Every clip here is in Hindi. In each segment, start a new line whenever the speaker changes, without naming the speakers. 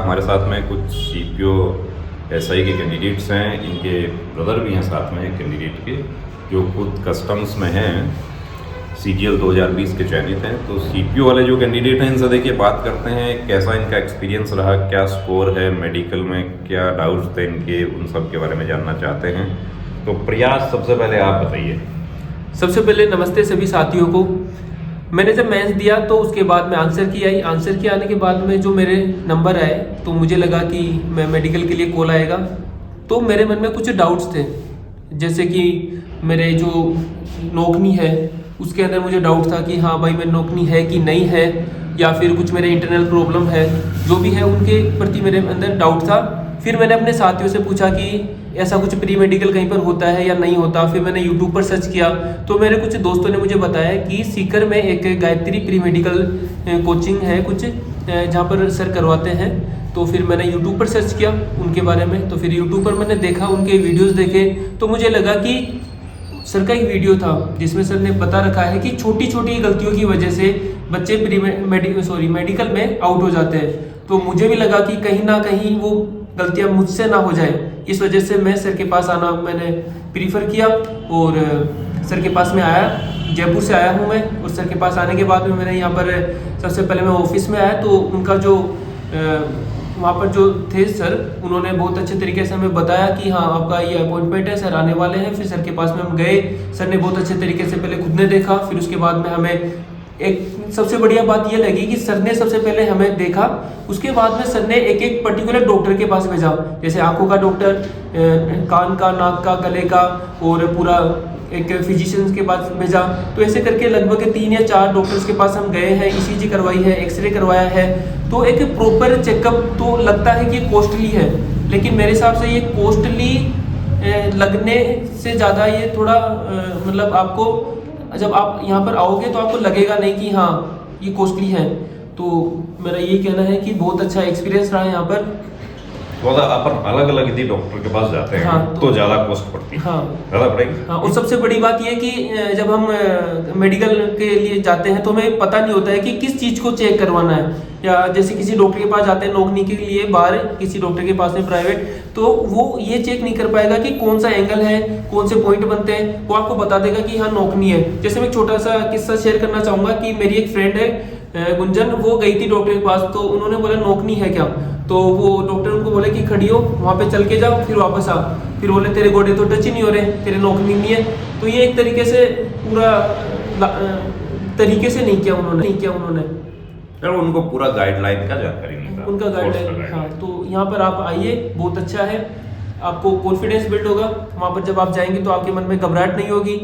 हमारे साथ में कुछ सीपीओ एसआई के कैंडिडेट्स हैं, इनके ब्रदर भी हैं साथ में कैंडिडेट के, जो खुद कस्टम्स में हैं, सीजीएल 2020 के चयनित हैं। तो सीपीओ वाले जो कैंडिडेट हैं इनसे देखिए बात करते हैं, कैसा इनका एक्सपीरियंस रहा, क्या स्कोर है मेडिकल में, क्या डाउट्स थे इनके, उन सब के बारे में जानना चाहते हैं। तो प्रयास, सबसे पहले आप बताइए।
सबसे पहले नमस्ते सभी साथियों को। मैंने जब मेंस दिया तो उसके बाद में आंसर की आने के बाद में जो मेरे नंबर आए तो मुझे लगा कि मैं मेडिकल के लिए कॉल आएगा। तो मेरे मन में कुछ डाउट्स थे, जैसे कि मेरे जो नौकनी है उसके अंदर मुझे डाउट था कि हाँ भाई मेरी नौकनी है कि नहीं है, या फिर कुछ मेरे इंटरनल प्रॉब्लम है, जो भी है उनके प्रति मेरे अंदर डाउट था। फिर मैंने अपने साथियों से पूछा कि ऐसा कुछ प्री मेडिकल कहीं पर होता है या नहीं होता। फिर मैंने यूट्यूब पर सर्च किया तो मेरे कुछ दोस्तों ने मुझे बताया कि सीकर में एक गायत्री प्री मेडिकल कोचिंग है कुछ, जहाँ पर सर करवाते हैं। तो फिर मैंने यूट्यूब पर सर्च किया उनके बारे में। तो फिर यूट्यूब पर मैंने देखा, उनके वीडियोज़ देखे, तो मुझे लगा कि सर का एक वीडियो था जिसमें सर ने बता रखा है कि छोटी छोटी गलतियों की वजह से बच्चे मेडिकल में आउट हो जाते हैं। तो मुझे भी लगा कि कहीं ना कहीं वो गलतियां मुझसे ना हो जाए, इस वजह से मैं सर के पास आना मैंने प्रीफर किया और सर के पास में आया। जयपुर से आया हूँ मैं, और सर के पास आने के बाद में मैंने यहाँ पर सबसे पहले मैं ऑफिस में आया तो उनका जो वहाँ पर जो थे सर, उन्होंने बहुत अच्छे तरीके से हमें बताया कि हाँ आपका ये अपॉइंटमेंट है, सर आने वाले हैं। फिर सर के पास में हम गए, सर ने बहुत अच्छे तरीके से पहले खुद ने देखा, फिर उसके बाद में हमें एक सबसे बढ़िया बात ये लगी कि सर ने सबसे पहले हमें देखा, उसके बाद में सर ने एक एक पर्टिकुलर डॉक्टर के पास भेजा, जैसे आंखों का डॉक्टर, कान का, नाक का, गले का, और पूरा एक फिजिशियंस के पास भेजा। तो ऐसे करके लगभग 3 या 4 डॉक्टर्स के पास हम गए हैं, ईसीजी करवाई है, एक्सरे करवाया है। तो एक प्रॉपर चेकअप तो लगता है कि कॉस्टली है, लेकिन मेरे हिसाब से ये कॉस्टली लगने से ज़्यादा ये थोड़ा मतलब आपको जब आप यहाँ पर आओगे तो आपको लगेगा नहीं कि हाँ ये कॉस्टली है। तो मेरा यही कहना है कि बहुत अच्छा एक्सपीरियंस रहा है यहाँ पर।
तो अगर अपन अलग अलग यदि डॉक्टर के पास जाते हैं
हाँ,
तो ज़्यादा कॉस्ट पड़ती है,
हाँ
ज़्यादा पड़ेगी।
हाँ, और सबसे बड़ी बात यह कि जब हम मेडिकल के लिए जाते हैं तो हमें पता नहीं होता है कि किस चीज़ को चेक करवाना है। या जैसे किसी डॉक्टर के पास जाते हैं नौकरी के लिए बाहर, किसी डॉक्टर के पास में प्राइवेट, तो वो ये चेक नहीं कर पाएगा कि कौन सा एंगल है, कौन से पॉइंट बनते हैं। वो आपको बता देगा कि हाँ नौकरी है। जैसे मैं एक छोटा सा किस्सा शेयर करना चाहूँगा कि मेरी एक फ्रेंड है गुंजन, वो गई थी डॉक्टर के पास, तो उन्होंने बोला नौकरी है क्या, तो वो डॉक्टर उनको बोले कि खड़ी हो, वहाँ पे चल के जाओ, फिर वापस आ। फिर बोले तेरे गोडे तो टच ही नहीं हो रहे, तेरे नौकरी नहीं है। तो ये एक तरीके से पूरा तरीके से नहीं किया उन्होंने
यार उनको पूरा गाइडलाइन का जानकारी नहीं था,
उनका गाइडलाइन। हाँ, तो यहाँ पर आप आइए, बहुत अच्छा है, आपको कॉन्फिडेंस बिल्ड होगा। वहाँ पर जब आप जाएंगे तो आपके मन में घबराहट नहीं होगी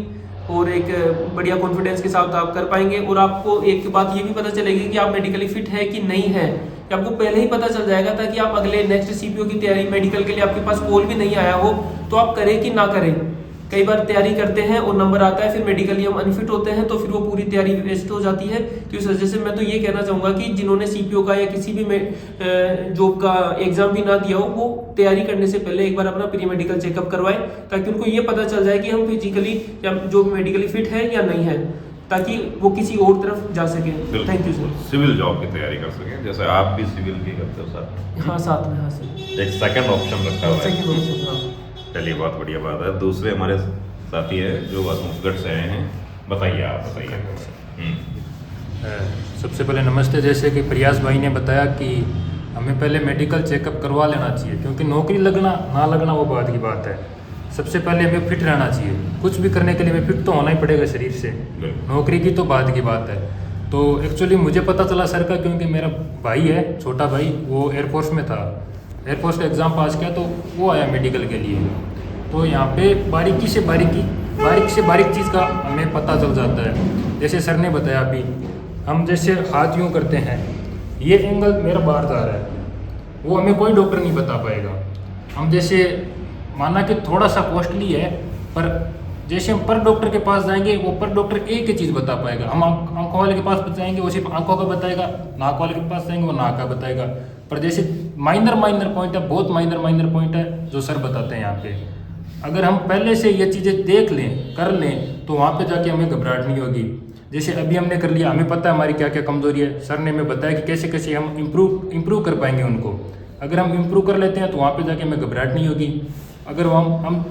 और एक बढ़िया कॉन्फिडेंस के साथ आप कर पाएंगे। और आपको एक बात ये भी पता चलेगी कि आप मेडिकली फिट है कि नहीं है, कि आपको पहले ही पता चल जाएगा, ताकि आप अगले नेक्स्ट सीपीओ की तैयारी मेडिकल के लिए आपके पास कॉल भी नहीं आया हो तो आप करें कि ना करें। कई बार तैयारी करते हैं और नंबर आता है, फिर मेडिकली हम अनफिट होते हैं तो फिर वो पूरी तैयारी वेस्ट हो जाती है। तो इस वजह से मैं तो ये कहना चाहूँगा कि जिन्होंने सीपीओ का या किसी भी जॉब का एग्जाम भी ना दिया हो, वो तैयारी करने से पहले एक बार अपना प्री मेडिकल चेकअप करवाएं, ताकि उनको ये पता चल जाए कि हम फिजिकली या जो मेडिकली फिट है या नहीं है, ताकि वो किसी और तरफ जा सके। Thank you sir.
Civil job की तैयारी कर सकें, जैसे आप भी सिविल की करते हो सर।
हाँ साथ में, हाँ सर,
एक सेकंड ऑप्शन रखा हुआ है।
Second option. हाँ
चलिए, बहुत बढ़िया बात है। दूसरे हमारे साथी है जो अशोकगढ़ से आए हैं, बताइए, आप बताइए।
सबसे पहले नमस्ते। जैसे कि प्रयास भाई ने बताया कि हमें पहले मेडिकल चेकअप करवा लेना चाहिए, क्योंकि नौकरी लगना ना लगना वो बात की बात है। सबसे पहले हमें फिट रहना चाहिए, कुछ भी करने के लिए हमें फिट तो होना ही पड़ेगा शरीर से, नौकरी की तो बात की बात है। तो एक्चुअली मुझे पता चला सर का, क्योंकि मेरा भाई है, छोटा भाई, वो एयरफोर्स में था, एयरफोर्स का एग्ज़ाम पास किया तो वो आया मेडिकल के लिए। तो यहाँ पे बारीक से बारीक चीज़ का हमें पता चल जाता है। जैसे सर ने बताया अभी, हम जैसे हाथ यूँ करते हैं, ये एंगल मेरा बाहर जा रहा है, वो हमें कोई डॉक्टर नहीं बता पाएगा। हम जैसे माना कि थोड़ा सा कॉस्टली है, पर जैसे हम पर डॉक्टर के पास जाएंगे, वो पर डॉक्टर एक ही चीज़ बता पाएगा। हम आंखों वाले के पास जाएंगे, वो सिर्फ आंखों का बताएगा, नाक वाले के पास जाएंगे वो नाक का बताएगा। पर जैसे माइनर पॉइंट है, बहुत माइनर पॉइंट है जो सर बताते हैं यहाँ पे, अगर हम पहले से ये चीज़ें देख लें, कर लें, तो वहाँ पे जाके हमें घबराहट नहीं होगी। जैसे अभी हमने कर लिया, हमें पता है हमारी क्या क्या कमज़ोरी है, सर ने हमें बताया कि कैसे कैसे हम इम्प्रूव कर पाएंगे उनको। अगर हम इम्प्रूव कर लेते हैं तो वहाँ पे जाके हमें घबराहट नहीं होगी। अगर हम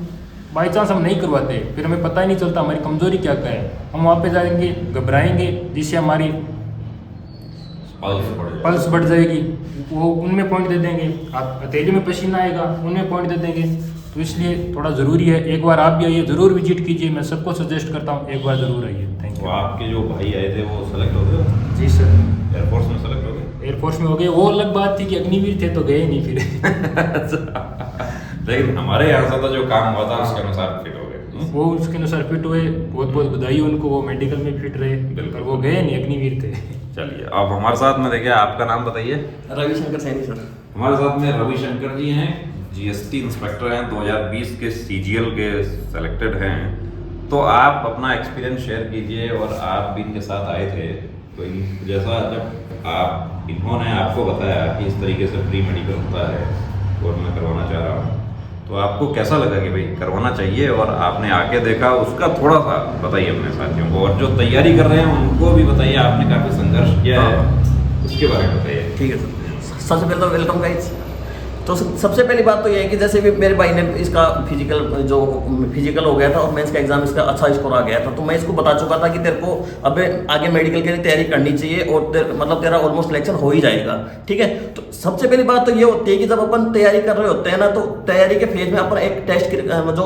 बाई चांस हम नहीं करवाते फिर हमें पता ही नहीं चलता हमारी कमज़ोरी क्या क्या है, हम वहाँ पे जाएंगे घबराएंगे जिससे हमारी पल्स बढ़ जाएगी, वो उनमें पॉइंट दे देंगे, आप हथेली में पसीना आएगा उनमें पॉइंट दे देंगे। तो इसलिए थोड़ा ज़रूरी है, एक बार आप भी आइए, ज़रूर विजिट कीजिए, मैं सबको सजेस्ट करता हूँ एक बार ज़रूर आइए। Thank you.
आपके जो भाई आए थे वो सेलेक्ट हो गए?
जी सर,
एयरफोर्स में सेलेक्ट हो गए?
एयरफोर्स में हो गए, वो अलग बात थी कि अग्निवीर थे तो गए नहीं फिर
लेकिन हमारे यहाँ से तो जो काम हुआ था उसके अनुसार फिट हो गए।
वो उसके अनुसार फिट हुए, बहुत बहुत बधाई उनको, वो मेडिकल में फिट रहे,
बिल्कुल।
वो गए नहीं, अग्निवीर थे।
चलिए अब हमारे साथ में देखिए, आपका नाम बताइए।
रविशंकर सैनी सर।
हमारे साथ में रविशंकर जी हैं, जीएसटी इंस्पेक्टर हैं, 2020 के सीजीएल के सेलेक्टेड हैं। तो आप अपना एक्सपीरियंस शेयर कीजिए, और आप भी इनके साथ आए थे तो जैसा जब इन्होंने आपको बताया कि इस तरीके से प्री मेडिकल होता है और मैं करवाना चाह रहा हूँ, तो आपको कैसा लगा कि भाई करवाना चाहिए, और आपने आके देखा उसका थोड़ा सा बताइए अपने साथियों को, और जो तैयारी कर रहे हैं उनको भी बताइए, आपने काफ़ी संघर्ष किया है उसके बारे में बताइए।
ठीक है सर, सबसे पहले तो वेलकम गाइस। तो सबसे पहली बात तो ये है कि जैसे भी मेरे भाई ने इसका फिजिकल हो गया था और मेंस का एग्जाम इसका अच्छा स्कोर आ गया था, तो मैं इसको बता चुका था कि तेरे को अब आगे मेडिकल के लिए तैयारी करनी चाहिए, और मतलब तेरा ऑलमोस्ट सिलेक्शन हो ही जाएगा। ठीक है, तो सबसे पहली बात तो ये होती है कि जब अपन तैयारी कर रहे होते हैं ना, तो तैयारी के फेज में अपन एक टेस्ट जो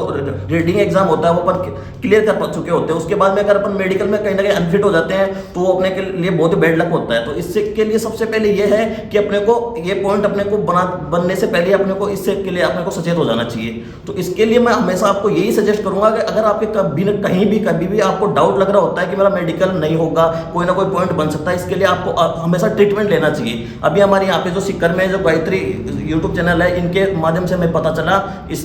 रीडिंग एग्जाम होता है वो अपन क्लियर कर चुके होते हैं। उसके बाद में अगर अपन मेडिकल में कहीं ना कहीं अनफिट हो जाते हैं तो वो अपने के लिए बहुत ही बैड लक होता है। तो इससे के लिए सबसे पहले ये है कि अपने को ये पॉइंट अपने को बनने से पहले अपने को इससे के लिए अपने को सचेत हो जाना चाहिए। तो इसके लिए मैं हमेशा आपको यही सजेस्ट करूंगा कि अगर आपके कभी भी आपको डाउट लग रहा होता है कि मेरा मेडिकल नहीं होगा, कोई ना कोई पॉइंट बन सकता है, इसके लिए आपको हमेशा ट्रीटमेंट लेना चाहिए। अभी हमारे यहाँ पे जो सिक्कर में जो गायत्री यूट्यूब चैनल है, इनके माध्यम से मैं पता चला,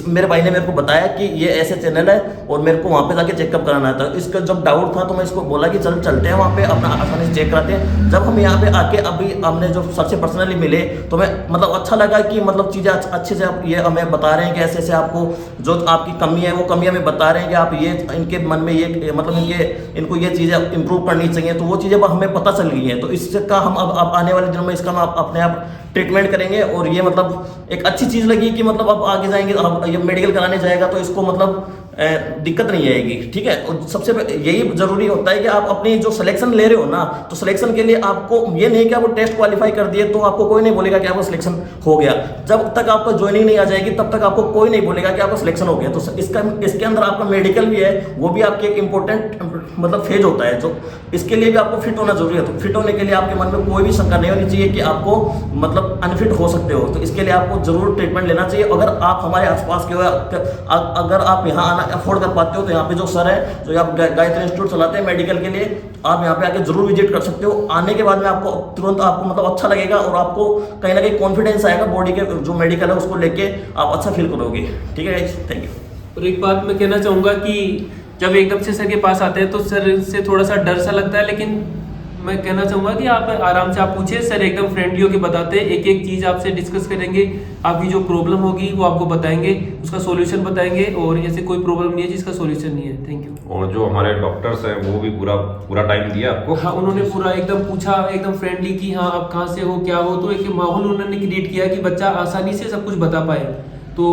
मेरे भाई ने मेरे को बताया कि ये ऐसे चैनल है और मेरे को वहाँ पे जाके चेकअप कराना था। इसका जब डाउट था तो मैं इसको बोला कि चलते हैं वहाँ पे, अपना आसानी से चेक कराते हैं। जब हम यहाँ पे आके अभी हमने जो सबसे पर्सनली मिले तो मैं मतलब अच्छा लगा कि मतलब चीज़ें अच्छे से आप ये हमें बता रहे हैं कि ऐसे ऐसे आपको जो आपकी कमी है वो कमी हमें बता रहे हैं कि आप ये इनके मन में ये मतलब इनको ये चीज़ें इंप्रूव करनी चाहिए। तो वो चीज़ें हमें पता चल गई हैं। तो इसका हम अब आने वाले दिनों में इसका हम अपने आप ट्रीटमेंट करेंगे। और ये मतलब एक अच्छी चीज़ लगी कि मतलब अब आगे जाएंगे, अब ये मेडिकल कराने जाएगा तो इसको मतलब दिक्कत नहीं आएगी। ठीक है, और सबसे यही जरूरी होता है कि आप अपनी जो सिलेक्शन ले रहे हो ना, तो सिलेक्शन के लिए आपको ये नहीं कि आपको टेस्ट क्वालिफाई कर दिए तो आपको कोई नहीं बोलेगा कि आपका सिलेक्शन हो गया। जब तक आपको ज्वाइनिंग नहीं आ जाएगी तब तक आपको कोई नहीं बोलेगा कि आपका सिलेक्शन हो गया। तो इसके अंदर आपका मेडिकल भी है, वो भी आपके एक इंपॉर्टेंट मतलब फेज होता है, जो इसके लिए भी आपको फिट होना जरूरी है। तो फिट होने के लिए आपके मन में कोई भी शंका नहीं होनी चाहिए कि आपको मतलब अनफिट हो सकते हो। तो इसके लिए आपको जरूर ट्रीटमेंट लेना चाहिए। अगर आप हमारे आसपास के हो, अगर आप यहाँ आना अफोर्ड कर पाते हो तो यहाँ पे जो सर है जो आप गायत्री इंस्टीट्यूट चलाते हैं मेडिकल के लिए, आप यहाँ पे आके जरूर विजिट कर सकते हो। आने के बाद में आपको तुरंत आपको मतलब अच्छा लगेगा और आपको कहीं ना कहीं कॉन्फिडेंस आएगा बॉडी के जो मेडिकल है उसको लेके आप अच्छा फील करोगे। ठीक है, थैंक यू।
और एक बात मैं कहना चाहूँगा कि जब एकदम से सर के पास आते हैं तो सर से थोड़ा सा डर सा लगता है, लेकिन मैं कहना चाहूँगा कि आप आराम से आप पूछिए, सर एकदम फ्रेंडली होकर बताते हैं, एक एक चीज़ आपसे डिस्कस करेंगे, आपकी जो प्रॉब्लम होगी वो आपको बताएंगे, उसका सॉल्यूशन बताएंगे, और ऐसे कोई प्रॉब्लम नहीं है जिसका सॉल्यूशन नहीं है। Thank you.
और जो हमारे डॉक्टर्स हैं वो भी पूरा टाइम दिया आपको?
हाँ, उन्होंने पूरा एकदम पूछा, एकदम फ्रेंडली कि हाँ आप कहाँ से हो, क्या हो, तो एक माहौल उन्होंने क्रिएट किया कि बच्चा आसानी से सब कुछ बता पाए। तो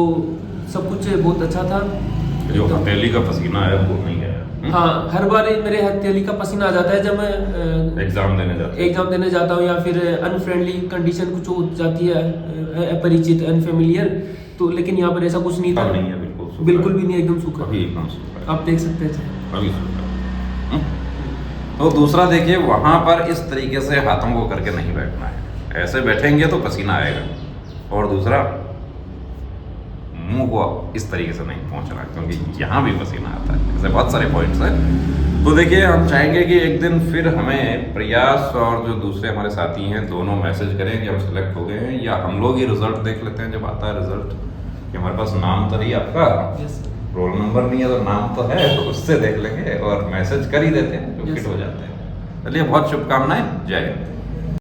सब कुछ बहुत अच्छा था।
जो हथेली का पसीना है वो नहीं है?
हाँ, हर बार मेरे हथेली का पसीना आ जाता है जब मैं
एग्जाम देने जाता
हूँ, या फिर अनफ्रेंडली कंडीशन कुछ हो जाती है, अपरिचित अनफेमिलियर, तो लेकिन यहाँ पर ऐसा कुछ नहीं था।
नहीं है,
बिल्कुल भी नहीं, एकदम सूखा।
अभी एकदम सूखा
आप देख सकते हैं
अभी सूखा। तो दूसरा देखिए, वहाँ पर इस तरीके से हाथों को करके नहीं बैठना है, ऐसे बैठेंगे तो पसीना आएगा। और दूसरा, मुंह को इस तरीके से नहीं पहुंचना, क्योंकि यहाँ भी पसीना आता है। ऐसे बहुत सारे पॉइंट्स हैं। तो देखिए, हम चाहेंगे कि एक दिन फिर हमें प्रयास और जो दूसरे हमारे साथी हैं दोनों मैसेज करें कि हम सेलेक्ट हो गए हैं, या हम लोग ही रिजल्ट देख लेते हैं जब आता है रिजल्ट, कि हमारे पास नाम तो नहीं आपका, रोल नंबर नहीं है तो नाम तो है, तो उससे देख लेंगे और मैसेज कर ही देते हैं, जो फिट हो जाते हैं। चलिए, बहुत शुभकामनाएं, जय हिंद।